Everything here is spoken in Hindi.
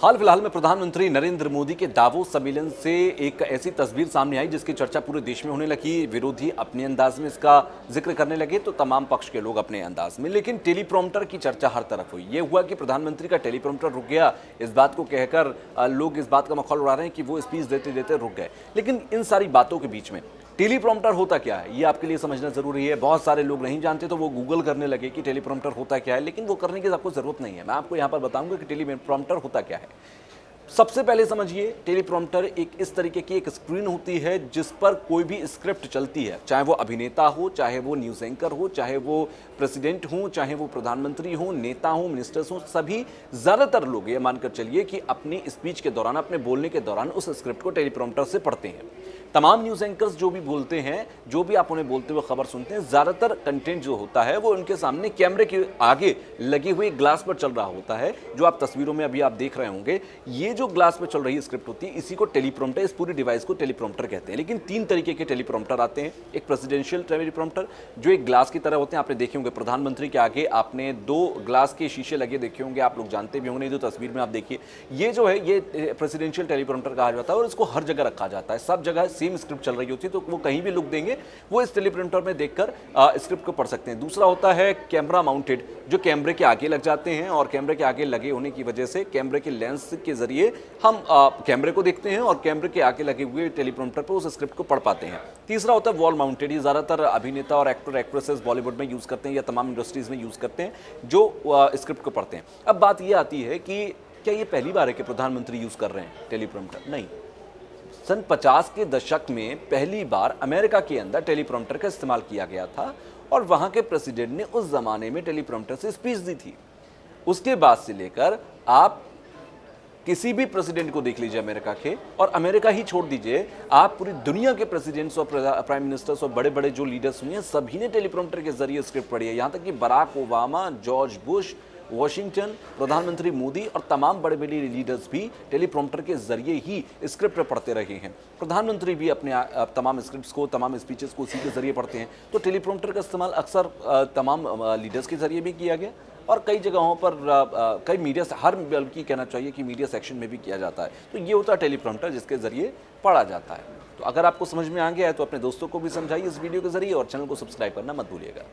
हाल फिलहाल में प्रधानमंत्री नरेंद्र मोदी के दावोस सम्मेलन से एक ऐसी तस्वीर सामने आई जिसकी चर्चा पूरे देश में होने लगी। विरोधी अपने अंदाज में इसका जिक्र करने लगे तो तमाम पक्ष के लोग अपने अंदाज में, लेकिन टेलीप्रॉम्प्टर की चर्चा हर तरफ हुई। ये हुआ कि प्रधानमंत्री का टेलीप्रॉम्प्टर रुक गया, इस बात को कहकर लोग इस बात का मखौल उड़ा रहे हैं कि वो स्पीच देते देते रुक गए। लेकिन इन सारी बातों के बीच में टेलीप्रॉम्प्टर होता क्या है, ये आपके लिए समझना जरूरी है। बहुत सारे लोग नहीं जानते तो वो गूगल करने लगे कि टेलीप्रॉम्प्टर होता क्या है, लेकिन वो करने की आपको जरूरत नहीं है। मैं आपको यहाँ पर बताऊंगा कि टेलीप्रॉम्प्टर होता क्या है। सबसे पहले समझिए, टेलीप्रॉम्प्टर एक इस तरीके की एक स्क्रीन होती है जिस पर कोई भी स्क्रिप्ट चलती है, चाहे वो अभिनेता हो, चाहे वो न्यूज़ एंकर हो, चाहे वो प्रेसिडेंट हो, चाहे वो प्रधानमंत्री हो, नेता हो, मिनिस्टर्स हो, सभी ज़्यादातर लोग ये मानकर चलिए कि अपनी स्पीच के दौरान, अपने बोलने के दौरान उस स्क्रिप्ट को टेलीप्रॉम्प्टर से पढ़ते हैं। तमाम न्यूज़ एंकर्स जो भी बोलते हैं, जो भी आप उन्हें बोलते हुए खबर सुनते हैं, ज़्यादातर कंटेंट जो होता है वो उनके सामने कैमरे के आगे लगे हुए ग्लास पर चल रहा होता है। जो आप तस्वीरों में अभी आप देख रहे होंगे, ये जो ग्लास पर चल रही स्क्रिप्ट होती है, इसी को टेलीप्रॉम्प्टर, इस पूरी डिवाइस को टेलीप्रॉम्प्टर कहते हैं। लेकिन तीन तरीके के टेलीप्रॉम्प्टर आते हैं। एक प्रेसिडेंशियल टेलीप्रॉम्प्टर जो एक ग्लास की तरह होते हैं, आपने देखे होंगे प्रधानमंत्री के आगे आपने दो ग्लास के शीशे लगे देखे होंगे, आप लोग जानते भी होंगे। जो तस्वीर में आप देखिए, ये जो है ये प्रेसिडेंशियल टेलीप्रॉम्प्टर कहा जाता है और इसको हर जगह रखा जाता है। सब जगह सेम स्क्रिप्ट चल रही होती है तो वो कहीं भी लुक देंगे, वो इस टेलीप्रॉम्प्टर में देखकर स्क्रिप्ट को पढ़ सकते हैं। दूसरा होता है कैमरा माउंटेड, जो कैमरे के आगे लग जाते हैं और कैमरे के आगे लगे होने की वजह से कैमरे के लेंस के जरिए हम कैमरे को देखते हैं और कैमरे के आगे लगे हुए टेलीप्रॉम्प्टर पर उस स्क्रिप्ट को पढ़ पाते हैं। तीसरा होता है वॉल माउंटेड, ये ज्यादातर अभिनेता और एक्टर एक्ट्रेसेस बॉलीवुड में यूज करते हैं या तमाम इंडस्ट्रीज में यूज करते हैं, जो स्क्रिप्ट को पढ़ते हैं। अब बात यह आती है कि क्या ये पहली बार है कि प्रधानमंत्री यूज कर रहे हैं टेलीप्रॉम्प्टर? नहीं, सन 50 के दशक में पहली बार अमेरिका के अंदर टेलीप्रॉम्प्टर का इस्तेमाल किया गया था और वहां के प्रेसिडेंट ने उस जमाने में टेलीप्रॉम्प्टर से स्पीच दी थी। उसके बाद से लेकर आप किसी भी प्रेसिडेंट को देख लीजिए अमेरिका के, और अमेरिका ही छोड़ दीजिए, आप पूरी दुनिया के प्रेसिडेंट्स और प्राइम मिनिस्टर्स और बड़े बड़े जो लीडर्स हुए हैं, सभी ने टेलीप्रॉम्प्टर के जरिए स्क्रिप्ट पढ़ी है। यहां तक कि Barack Obama, George Bush, Washington, प्रधानमंत्री मोदी और तमाम बड़े बड़े लीडर्स भी टेलीप्रॉम्प्टर के जरिए ही स्क्रिप्ट पढ़ते रहे हैं। प्रधानमंत्री भी अपने तमाम स्क्रिप्ट्स को, तमाम स्पीचेस को उसी के जरिए पढ़ते हैं। तो टेलीप्रॉम्प्टर का इस्तेमाल अक्सर तमाम लीडर्स के जरिए भी किया गया और कई जगहों पर कई मीडिया से, हर बल्कि कहना चाहिए कि मीडिया सेक्शन में भी किया जाता है। तो ये होता है टेलीप्रॉम्प्टर जिसके जरिए पढ़ा जाता है। तो अगर आपको समझ में आ गया है तो अपने दोस्तों को भी समझाइए इस वीडियो के जरिए और चैनल को सब्सक्राइब करना मत भूलिएगा।